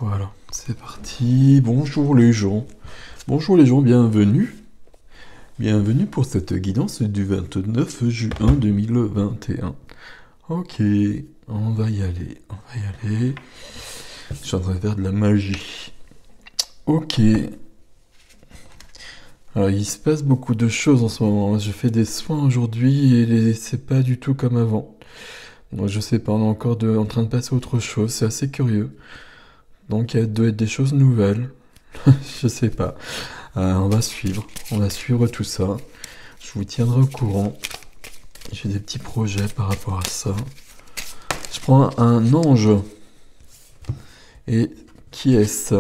Voilà, c'est parti. Bonjour les gens. Bonjour les gens, bienvenue. Bienvenue pour cette guidance du 29 juin 2021. Ok, on va y aller, on va y aller. Je suis en train de faire de la magie. Ok. Alors il se passe beaucoup de choses en ce moment. Je fais des soins aujourd'hui et c'est pas du tout comme avant. Donc je sais pas, on est encore en train de passer à autre chose. C'est assez curieux. Donc il doit être des choses nouvelles. Je sais pas. On va suivre tout ça. Je vous tiendrai au courant. J'ai des petits projets par rapport à ça. Je prends un ange. Et qui est-ce?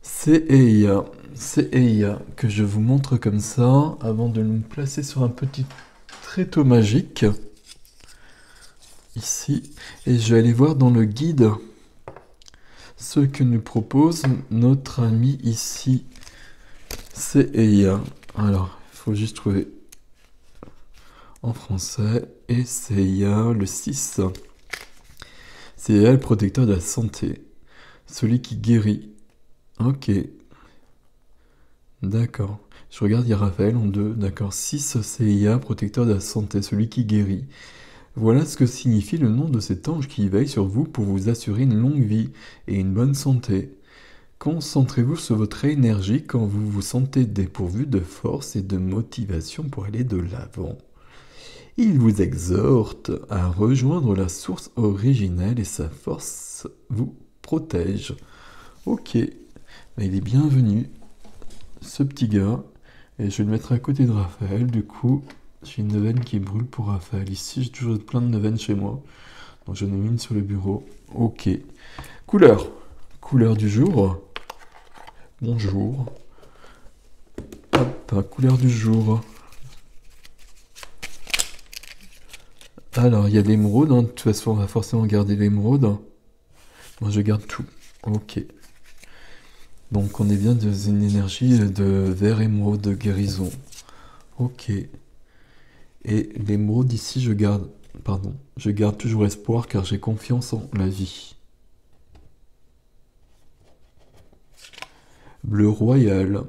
C'est Eia. C'est Eia que je vous montre comme ça avant de me placer sur un petit tréteau magique. Ici. Et je vais aller voir dans le guide ce que nous propose notre ami ici. C'est Eia. Alors, il faut juste trouver en français. Et c'est Eia le 6. C'est Eia le protecteur de la santé. Celui qui guérit. Ok. D'accord. Je regarde, il y a Raphaël en 2. D'accord. 6, c'est Eia, protecteur de la santé, celui qui guérit. Voilà ce que signifie le nom de cet ange qui veille sur vous pour vous assurer une longue vie et une bonne santé. Concentrez-vous sur votre énergie quand vous vous sentez dépourvu de force et de motivation pour aller de l'avant. Il vous exhorte à rejoindre la source originelle et sa force vous protège. Ok, mais il est bienvenu, ce petit gars, et je vais le mettre à côté de Raphaël. Du coup, j'ai une neuvaine qui brûle pour Raphaël. Ici, j'ai toujours plein de neuvaines chez moi, donc j'en ai mis une sur le bureau. Ok, couleur. Couleur du jour. Bonjour. Hop, couleur du jour. Alors, il y a l'émeraude, hein. De toute façon, on va forcément garder l'émeraude. Moi, je garde tout. Ok. Donc, on est bien dans une énergie de vert émeraude de guérison. Ok. Et l'émeraude, ici, je garde toujours espoir car j'ai confiance en la vie. Bleu royal.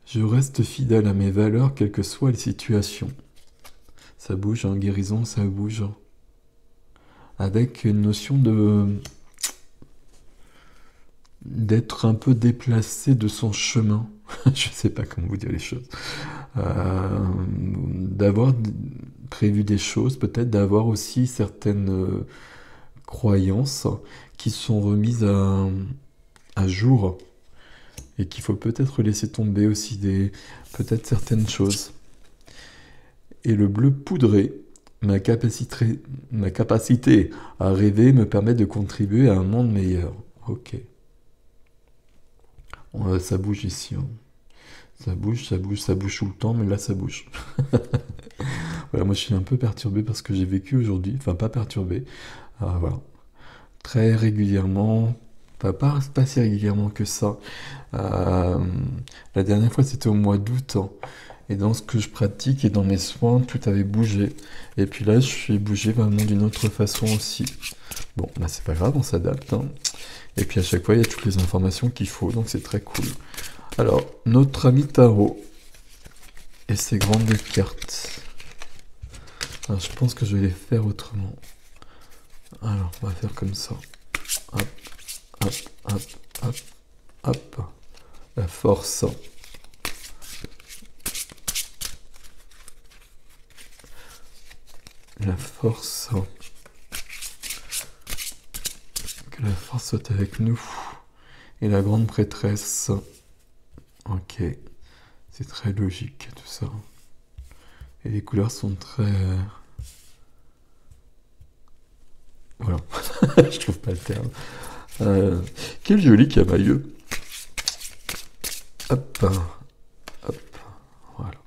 Je reste fidèle à mes valeurs, quelles que soient les situations. Ça bouge, hein, guérison, ça bouge. Avec une notion d'être un peu déplacé de son chemin. Je sais pas comment vous dire les choses. D'avoir prévu des choses, peut-être d'avoir aussi certaines croyances qui sont remises à jour et qu'il faut peut-être laisser tomber aussi peut-être certaines choses. Et le bleu poudré, ma capacité à rêver me permet de contribuer à un monde meilleur. Ok. Ça bouge ici. Hein. Ça bouge tout le temps, mais là ça bouge. Voilà, moi je suis un peu perturbé parce que j'ai vécu aujourd'hui, enfin pas perturbé, voilà, très régulièrement, enfin pas si régulièrement que ça. La dernière fois c'était au mois d'août, hein, et dans ce que je pratique et dans mes soins, tout avait bougé. Et puis là je suis bougé vraiment d'une autre façon aussi. Bon, là c'est pas grave, on s'adapte. Hein. Et puis à chaque fois il y a toutes les informations qu'il faut, donc c'est très cool. Alors, notre ami Tarot et ses grandes cartes. Alors, je pense que je vais les faire autrement. Alors, on va faire comme ça. Hop, hop, hop, hop, hop. La force. La force. Que la force soit avec nous. Et la grande prêtresse. Ok. C'est très logique tout ça. Et les couleurs sont très... Voilà. Je trouve pas le terme. Quel joli camailleux. Hop. Hop. Voilà.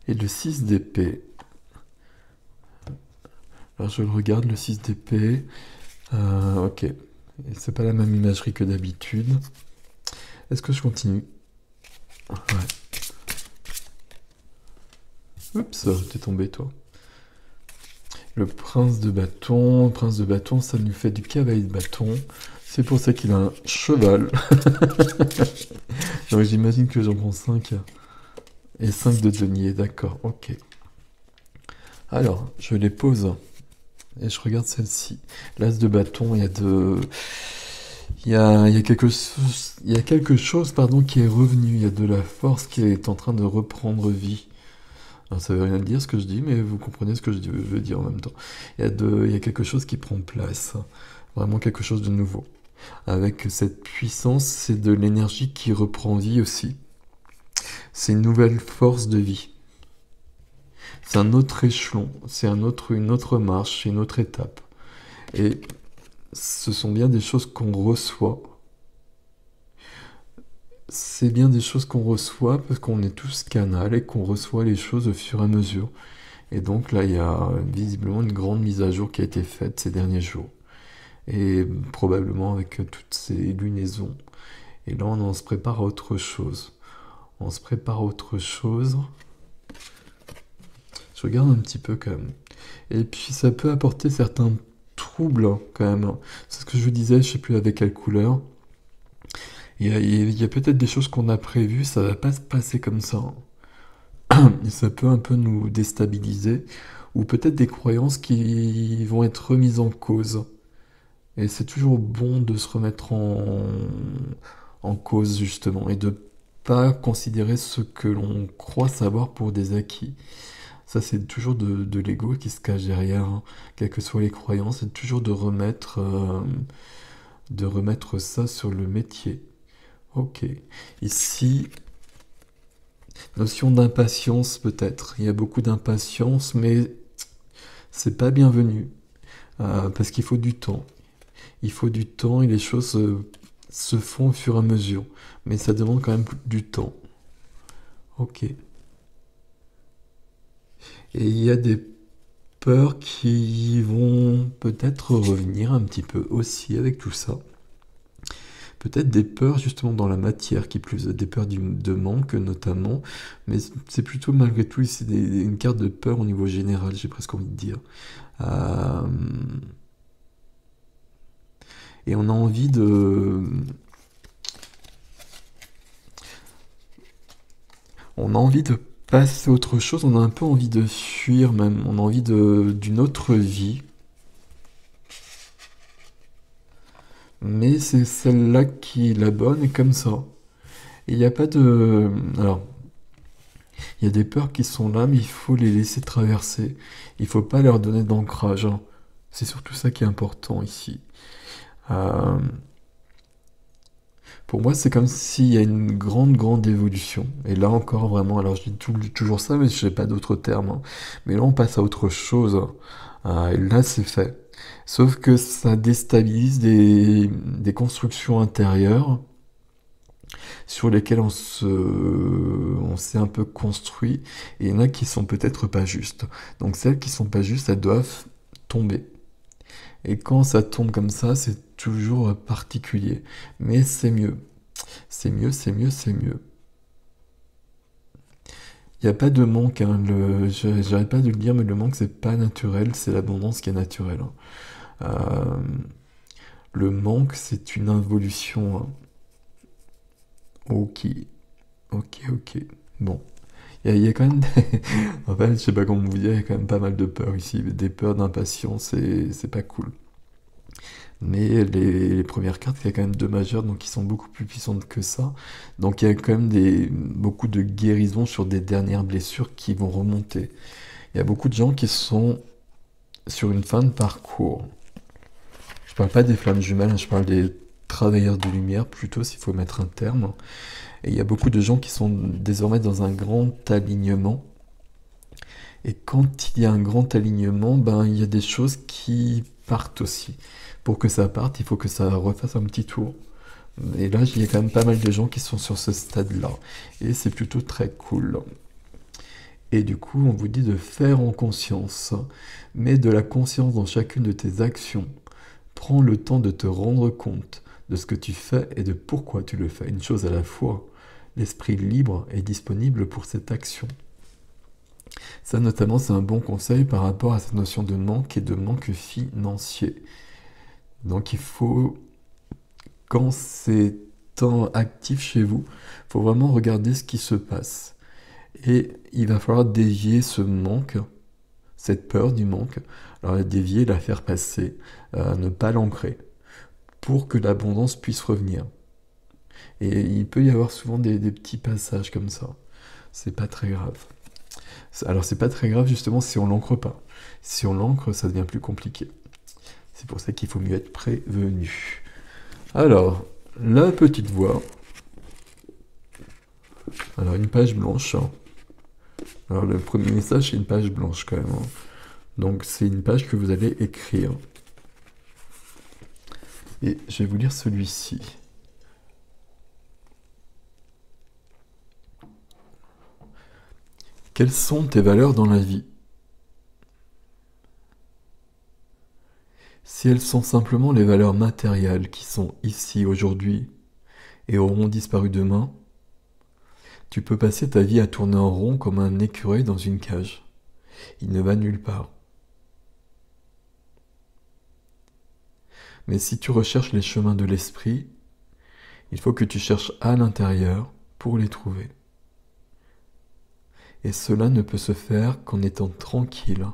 Et le 6 d'épée. Alors je le regarde, le 6 d'épée. Ok. C'est pas la même imagerie que d'habitude. Est-ce que je continue? Ouais. Oups, t'es tombé toi. le prince de bâton, ça nous fait du cavalier de bâton. C'est pour ça qu'il a un cheval. Donc j'imagine que j'en prends 5. Et 5 de denier, d'accord, ok. Alors, je les pose. Et je regarde celle-ci. L'as de bâton, il y a de... il y a quelque chose, pardon, qui est revenu. Il y a de la force qui est en train de reprendre vie. Alors, ça veut rien dire ce que je dis, mais vous comprenez ce que je veux dire en même temps. Il y a quelque chose qui prend place. Vraiment quelque chose de nouveau. Avec cette puissance, c'est de l'énergie qui reprend vie aussi. C'est une nouvelle force de vie. C'est un autre échelon, c'est une autre marche, c'est une autre étape. Et ce sont bien des choses qu'on reçoit. C'est bien des choses qu'on reçoit parce qu'on est tous canal et qu'on reçoit les choses au fur et à mesure. Et donc là, il y a visiblement une grande mise à jour qui a été faite ces derniers jours. Et probablement avec toutes ces lunaisons. Et là, on se prépare à autre chose. On se prépare à autre chose. Je regarde un petit peu quand même. Et puis ça peut apporter certains troubles quand même. C'est ce que je vous disais, je sais plus avec quelle couleur. Il y a peut-être des choses qu'on a prévues, ça va pas se passer comme ça. Et ça peut un peu nous déstabiliser. Ou peut-être des croyances qui vont être remises en cause. Et c'est toujours bon de se remettre en cause justement. Et de pas considérer ce que l'on croit savoir pour des acquis. Ça, c'est toujours de l'ego qui se cache derrière, hein. Quelles que soient les croyances, c'est toujours de remettre ça sur le métier. Ok. Ici, notion d'impatience peut-être. Il y a beaucoup d'impatience, mais c'est pas bienvenu. Parce qu'il faut du temps. Il faut du temps et les choses se font au fur et à mesure. Mais ça demande quand même du temps. Ok. Et il y a des peurs qui vont peut-être revenir un petit peu aussi avec tout ça. Peut-être des peurs justement dans la matière qui plus, des peurs de manque notamment, mais c'est plutôt malgré tout ici une carte de peur au niveau général, j'ai presque envie de dire. Euh, et on a envie de... On a envie de passer à autre chose, on a un peu envie de fuir même, on a envie d'une autre vie. Mais c'est celle-là qui est la bonne et comme ça. Il n'y a pas de... Alors, il y a des peurs qui sont là, mais il faut les laisser traverser. Il faut pas leur donner d'ancrage, hein. C'est surtout ça qui est important ici. Euh, Pour moi, c'est comme s'il y a une grande, grande évolution. Et là encore, vraiment, alors je dis toujours ça, mais je n'ai pas d'autres termes, hein. Mais là, on passe à autre chose. Et là, c'est fait. Sauf que ça déstabilise des constructions intérieures sur lesquelles on s'est un peu construit. Et il y en a qui sont peut-être pas justes. Donc celles qui sont pas justes, elles doivent tomber. Et quand ça tombe comme ça, c'est toujours particulier. Mais c'est mieux. C'est mieux, c'est mieux, c'est mieux. Il n'y a pas de manque, hein. J'arrête pas de le dire, mais le manque, c'est pas naturel, c'est l'abondance qui est naturelle, hein. Euh, le manque, c'est une involution, hein. Ok, ok, ok. Bon. Il y a quand même En fait, je sais pas comment vous dire, il y a quand même pas mal de peurs ici. Des peurs d'impatience, et c'est pas cool. Mais les premières cartes, il y a quand même deux majeures, donc qui sont beaucoup plus puissantes que ça. Donc il y a quand même beaucoup de guérisons sur des dernières blessures qui vont remonter. Il y a beaucoup de gens qui sont sur une fin de parcours. Je parle pas des flammes jumelles, hein, je parle des travailleurs de lumière, plutôt s'il faut mettre un terme. Et il y a beaucoup de gens qui sont désormais dans un grand alignement. Et quand il y a un grand alignement, ben, il y a des choses qui partent aussi. Pour que ça parte, il faut que ça refasse un petit tour. Et là, il y a quand même pas mal de gens qui sont sur ce stade-là. Et c'est plutôt très cool. Et du coup, on vous dit de faire en conscience. Mets de la conscience dans chacune de tes actions. Prends le temps de te rendre compte de ce que tu fais et de pourquoi tu le fais. Une chose à la fois. L'esprit libre est disponible pour cette action. Ça, notamment, c'est un bon conseil par rapport à cette notion de manque et de manque financier. Donc, il faut, quand c'est temps actif chez vous, il faut vraiment regarder ce qui se passe. Et il va falloir dévier ce manque, cette peur du manque, alors la dévier, la faire passer, ne pas l'ancrer, pour que l'abondance puisse revenir. Et il peut y avoir souvent des petits passages comme ça. C'est pas très grave. Alors c'est pas très grave justement si on l'ancre pas. Si on l'ancre, ça devient plus compliqué. C'est pour ça qu'il faut mieux être prévenu. Alors, la petite voix. Alors une page blanche. Alors le premier message, c'est une page blanche quand même. Donc c'est une page que vous allez écrire. Et je vais vous lire celui-ci. Quelles sont tes valeurs dans la vie? Si elles sont simplement les valeurs matérielles qui sont ici aujourd'hui et auront disparu demain, tu peux passer ta vie à tourner en rond comme un écureuil dans une cage. Il ne va nulle part. Mais si tu recherches les chemins de l'esprit, il faut que tu cherches à l'intérieur pour les trouver. Et cela ne peut se faire qu'en étant tranquille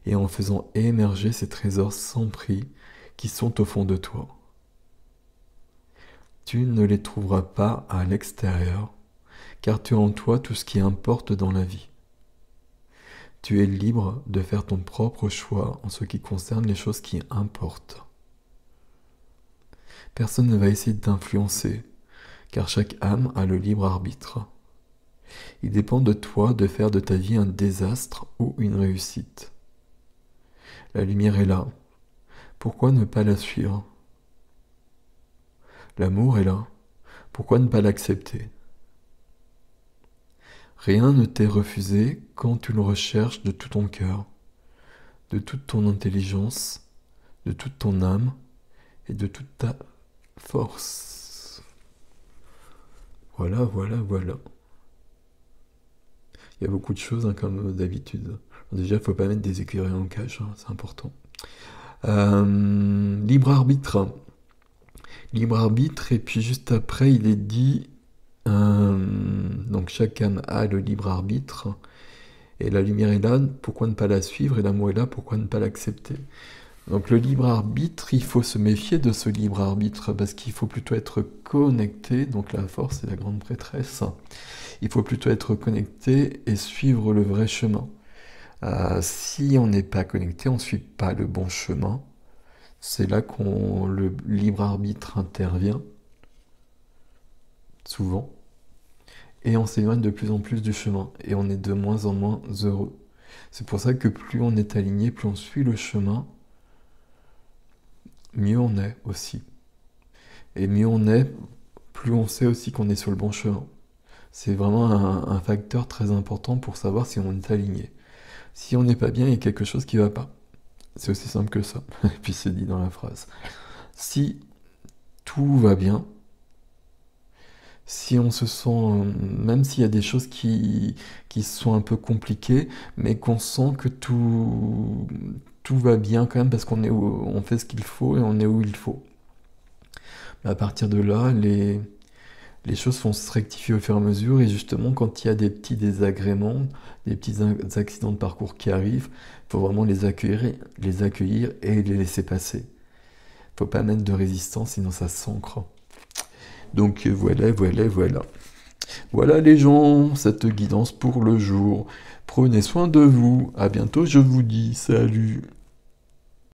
et en faisant émerger ces trésors sans prix qui sont au fond de toi. Tu ne les trouveras pas à l'extérieur, car tu as en toi tout ce qui importe dans la vie. Tu es libre de faire ton propre choix en ce qui concerne les choses qui importent. Personne ne va essayer de t'influencer, car chaque âme a le libre arbitre. Il dépend de toi de faire de ta vie un désastre ou une réussite. La lumière est là. Pourquoi ne pas la suivre? L'amour est là. Pourquoi ne pas l'accepter? Rien ne t'est refusé quand tu le recherches de tout ton cœur, de toute ton intelligence, de toute ton âme et de toute ta force. Voilà, voilà, voilà. Il y a beaucoup de choses, comme d'habitude. Déjà, il ne faut pas mettre des écureuils en cage, c'est important. Libre arbitre. Libre arbitre, et puis juste après, il est dit... donc chaque âme a le libre arbitre. Et la lumière est là, pourquoi ne pas la suivre? Et l'amour est là, pourquoi ne pas l'accepter? Donc le libre arbitre, il faut se méfier de ce libre arbitre, parce qu'il faut plutôt être connecté, donc la force est la grande prêtresse. Il faut plutôt être connecté et suivre le vrai chemin. Si on n'est pas connecté, on ne suit pas le bon chemin. C'est là qu'on le libre arbitre intervient, souvent, et on s'éloigne de plus en plus du chemin, et on est de moins en moins heureux. C'est pour ça que plus on est aligné, plus on suit le chemin, mieux on est aussi. Et mieux on est, plus on sait aussi qu'on est sur le bon chemin. C'est vraiment un facteur très important pour savoir si on est aligné. Si on n'est pas bien, il y a quelque chose qui ne va pas. C'est aussi simple que ça. Et puis c'est dit dans la phrase. Si tout va bien, si on se sent, même s'il y a des choses qui sont un peu compliquées, mais qu'on sent que tout va bien quand même parce on fait ce qu'il faut et on est où il faut. Mais à partir de là, les choses vont se rectifier au fur et à mesure, et justement quand il y a des petits désagréments, des petits accidents de parcours qui arrivent, il faut vraiment les accueillir et les laisser passer. Il ne faut pas mettre de résistance, sinon ça s'ancre. Donc voilà. Voilà les gens, cette guidance pour le jour. Prenez soin de vous. À bientôt, je vous dis. Salut.